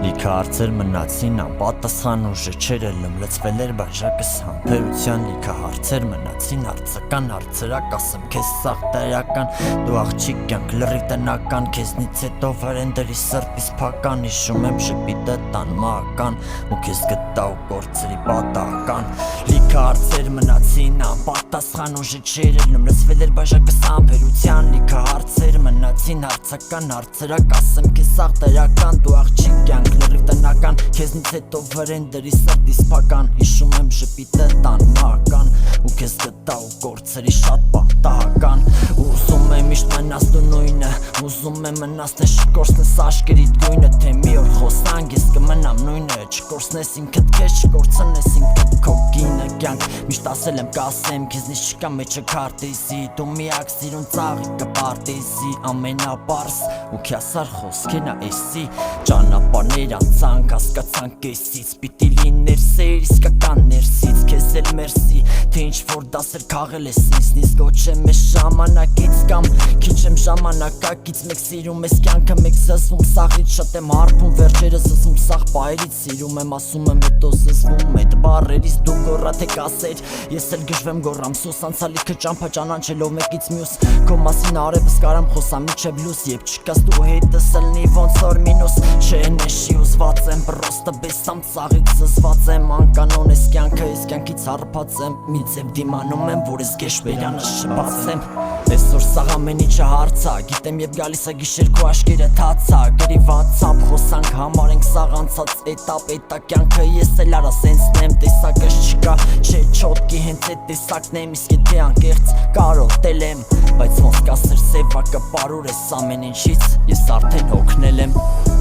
Լիքը հարցեր մնացին անպատասխան, ուժը չէր ելնում, լցվել էր բաժակս համբերության։ Լիքը հարցեր մնացին հարցական, հարցրակ, ասեմ քեզ սաղ տայական, դու աղջիկ կյանք լրի տնական, քեզնից հետո վրենդերի սրտիս փական, հիշում եմ շպիտը տան մական, ու քեզ գտա ու կորցրի պատահական։ Լիքը հարցեր մնացին անպատասխան, ուժը չէր ելնում, լցվել էր բաժակս համբերության։ Լիքը հարցեր մնացին հարցական, հարցրակ, ասեմ քեզ սաղ տայական, դու աղջիկ կյանք լրիվ տնական, քեզնից հետո վրենդերի սրտիս փական, հիշում եմ շպիտը տան մական, ու քեզ գտա ու կորցրի շատ պատահական։ Ուզում եմ միշտ մնաս դու նույնը, ուզում եմ մնաս թե չկորցնես աշկերիդ գույնը, թե մի օր խոսանք ես կմնամ նույնը, չկորցնես ինքդ քեզ, չկորցնես ինքդ քո գինը։ Կյանք միշտ ասել եմ կասեմ, քեզնից չկա մեջը քարտեզի, դու միակ սիրուն ծաղիկը պարտեզի, ամենապարս ու քյասար խոսքերն էսի, ճանապարհներ անցանք, հասկացանք կեսից, պիտի լիներ սեր իսկական ներսից, քեզ էլ մերսի, թե ինչ որ դասեր քաղել ես ինձնից, գոչեմ ես ժամանակից կամ քիչ եմ ժամանակակից, մեկ սիրում ես կյանքը, մեկ զզվում սաղից, շատ եմ հարբում վերջերը զզվում սաղ պայերից, սիրում եմ ասում եմ հետո զզվում էդ բառերից, դու գոռա թե կասեր, ես էլ գժվեմ գոռամ սուս, անցալիքը ճամփա ճանաչելով մեկից մյուս, քո մասին արևս կարամ խոսամ միջև լույս, երբ չկաս դու հետս ելնի ոնց որ մինուս, չէ նեշի ուզված եմ, պրոստը բեսամ ծաղիկ զզված եմ, անկանոն ես կյանքը, ես կյանքից հարբած եմ, մի ձև դիմանում եմ, որ ես գեշ բերանս չբացեմ։ Այսօր սաղ ամեն ինչը հարցա, գիտեմ երբ գալիս է գիշեր քո աշկերը թացա, գրի WhatsApp խոսանք համարենք սաղ անցած էտապ, էտա կյանքը ես էլ արա սենսնեմ, տեսակս չկա, չէ չոտքի հենց այդ տեսակն եմ, իսկ եթե անկեղծ կարոտել եմ, բայց ոնց կասեր սևակը պարուր ես ամեն ինչից, ես արդեն հոգնել եմ։